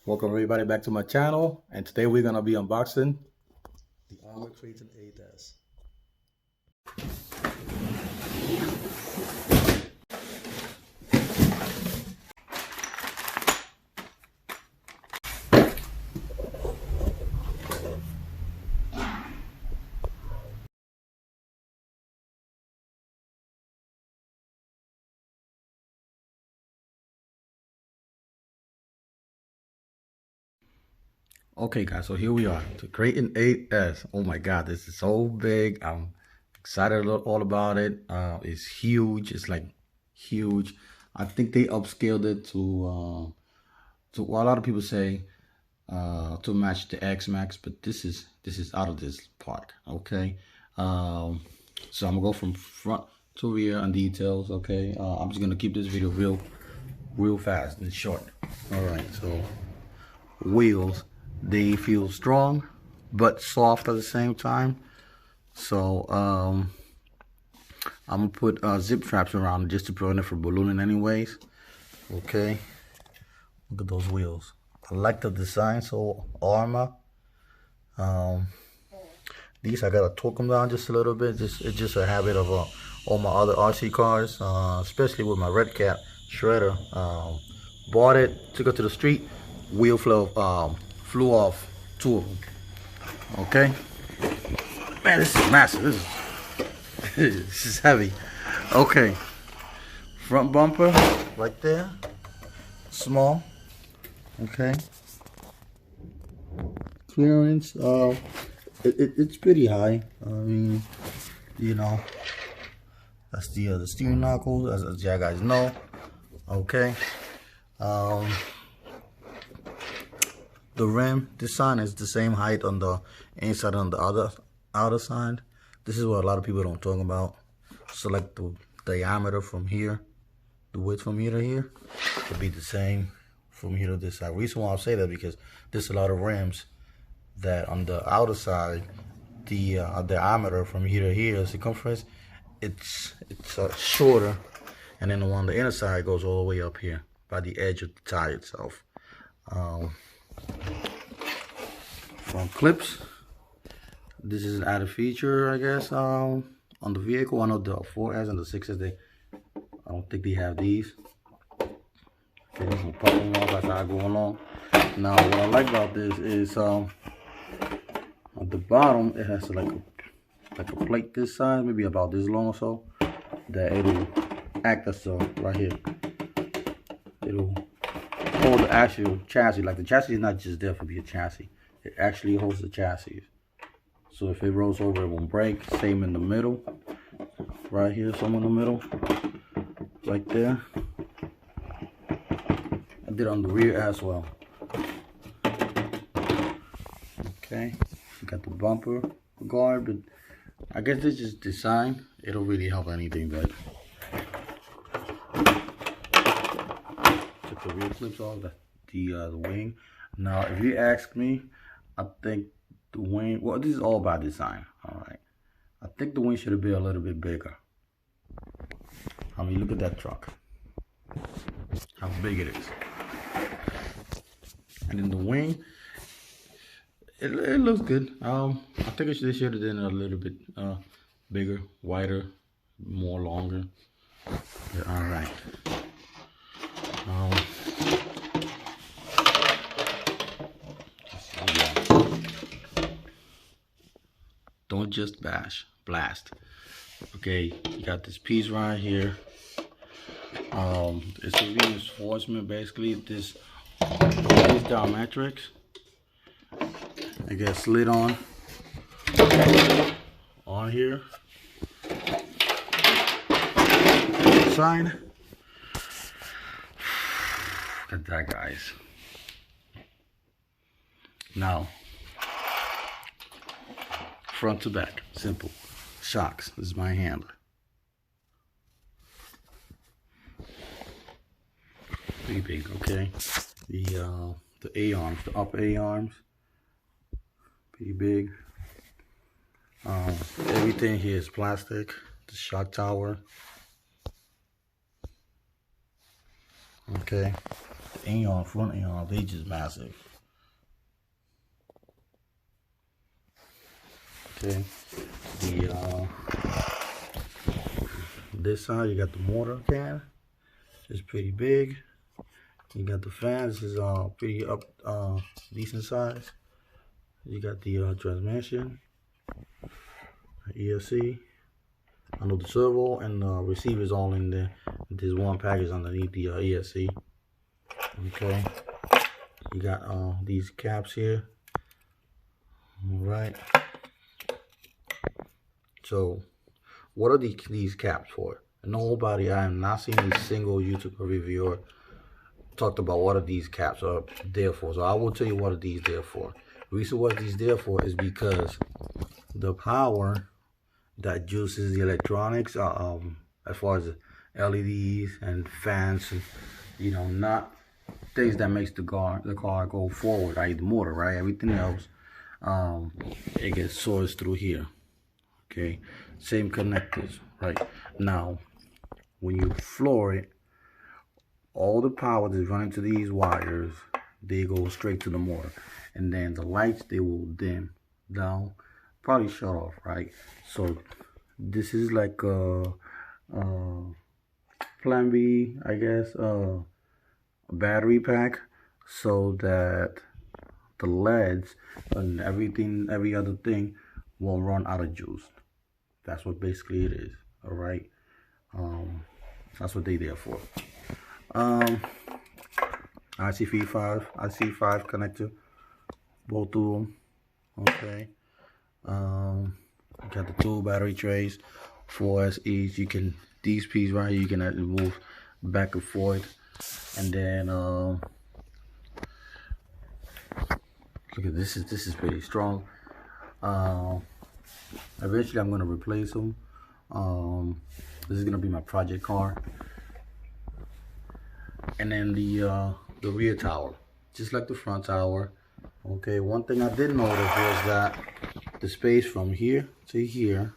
Welcome everybody back to my channel, and today we're gonna be unboxing the Armor Kraton 8S. Okay guys, so here we are, the Kraton 8S. Oh my god, this is so big. I'm excited all about it. It's huge. It's like huge. I think they upscaled it to well, a lot of people say to match the X Max, but this is out of this part. Okay. So I'm gonna go from front to rear on details. Okay. I'm just gonna keep this video real fast and short. All right. So wheels, they feel strong but soft at the same time. So I'm gonna put zip traps around it just to prevent it from ballooning anyways. Okay. Look at those wheels. I like the design. So Armor. These I gotta torque them down just a little bit. It's just a habit of all my other RC cars, especially with my Red Cat shredder. Bought it, took it to the street, wheel flew off two of them. Okay, man, this is massive. This is heavy. Okay, front bumper right there, small. Okay, clearance. It's pretty high. I mean, you know, that's the steering knuckles, as you guys know. Okay. The rim, this sign is the same height on the inside and on the outer side. This is what a lot of people don't talk about. So like the diameter from here, the width from here to here, will be the same from here to this side. Reason why I say that because there's a lot of rims that on the outer side, the diameter from here to here, circumference, it's shorter, and then the one on the inner side goes all the way up here by the edge of the tire itself. Front clips. This is an added feature, I guess, on the vehicle. I know the 4S and the 6S, I don't think they have these. Okay, this will pop them off as I go along. Now, what I like about this is at the bottom, it has like a plate this size, maybe about this long or so, that it'll act as right here. It'll hold the actual chassis. Like the chassis is not just there for be a chassis. It actually holds the chassis. So if it rolls over, it won't break. Same in the middle. Right here, some in the middle. Right there. I did on the rear as well. Okay. You got the bumper guard, but I guess this is design. It don't really help anything, but took the rear clips off, the wing. Now, if you ask me, I think the wing, well, this is all by design. All right, I think the wing should have been a little bit bigger. I mean, look at that truck, how big it is. And then the wing, it looks good. I think they should have done a little bit bigger, wider, more longer. Yeah, all right. Don't just blast. Okay, you got this piece right here. It's a reinforcement, basically. This is diametrics. I guess slid on here. Side. Look at that, guys. Now, front to back, simple. Shocks. This is my handler. Pretty big, okay. The A arms, the upper A arms, pretty big. Everything here is plastic. The shock tower. Okay. Aeon, front Aeon, they just massive. Okay, the this side you got the mortar can. It's pretty big. You got the fans. This is pretty up decent size. You got the transmission, ESC. I know the servo and receivers all in there. There's one package underneath the ESC. Okay, you got these caps here. All right. So, what are these caps for? Nobody, I have not seen a single YouTuber reviewer talked about what are these caps are there for. So I will tell you what are these there for. The reason what these there for is because the power that juices the electronics, as far as LEDs and fans, and, you know, not things that makes the car go forward, right? The motor, right? Everything else, it gets sourced through here. Okay, same connectors, right? Now, when you floor it, all the power that's running to these wires, they go straight to the motor, and then the lights, they will dim down, probably shut off, right? So this is like a plan B, I guess, a battery pack, so that the LEDs and everything, every other thing, won't run out of juice. That's what basically it is. All right, that's what they there for. IC5 connector, both of them. Okay. Got the two battery trays, 4 SEs. You can, these pieces right here, you can actually move back and forth. And then look at this. This is pretty strong. Eventually I'm gonna replace them. This is gonna be my project car. And then the rear tower, just like the front tower. Okay, one thing I did notice was that the space from here to here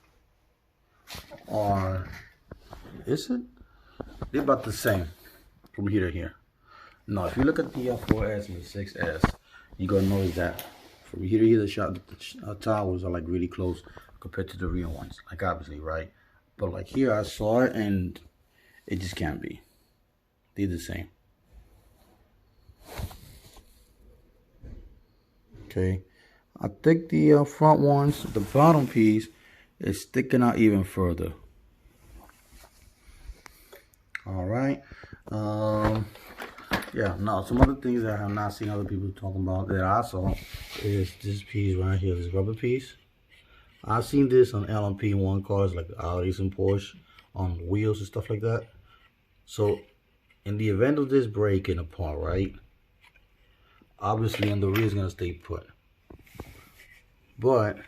are, is it? They're about the same from here to here. Now, if you look at the 4S and the 6S, you're gonna notice that from here to here, the towers are like really close compared to the rear ones. Like obviously, right? But like here, I saw it and it just can't be. They're the same. Okay, I think the front ones, the bottom piece is sticking out even further. All right. Yeah. Now, some other things that I have not seen other people talking about that I saw is this piece right here, this rubber piece. I've seen this on LMP1 cars like Audis and Porsche on wheels and stuff like that. So, in the event of this breaking apart, right? Obviously, and the rear is gonna stay put. But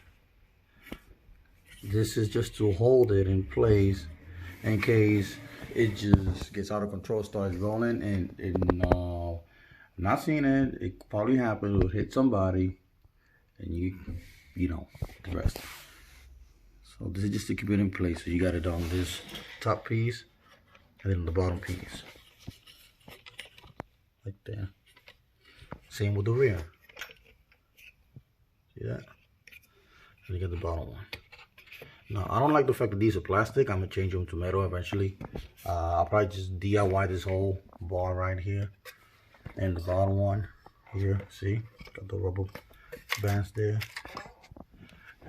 this is just to hold it in place in case it just gets out of control, starts rolling, and not seeing it. It probably happens. It will hit somebody, and you know the rest. So this is just to keep it in place. So you got it on this top piece, and then the bottom piece, like there. Same with the rear. See that? And you get the bottom one. Now, I don't like the fact that these are plastic. I'm gonna change them to metal eventually. I'll probably just DIY this whole bar right here. And the bottom one here, see? Got the rubber bands there.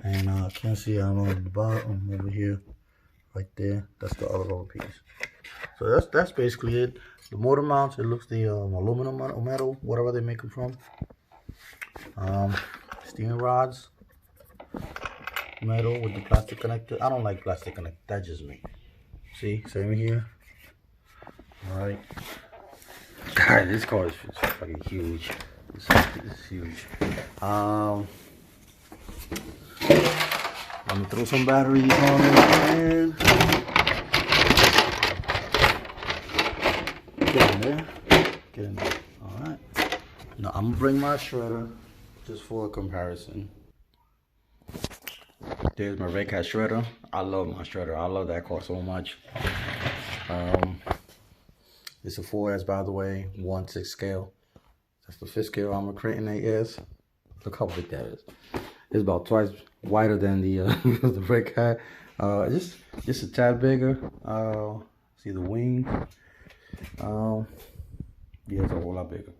And I can't see, I don't know, the bottom over here, right there. That's the other rubber piece. So that's basically it. The motor mounts, it looks the aluminum or metal, whatever they make them from. Steering rods, metal with the plastic connector. I don't like plastic connector, that's just me. See, same here. Alright. God, this car is fucking huge. This is huge. I'm gonna throw some batteries on it and get in there. Get in there. Alright. Now I'm gonna bring my shredder just for a comparison. There's my Red Cat shredder. I love my shredder. I love that car so much. It's a 4S, by the way, 1/6 scale. That's the 5th scale armor Kraton 8S. Look how big that is. It's about twice wider than the the red cat. Just a tad bigger. See the wing. Yeah, it's a whole lot bigger.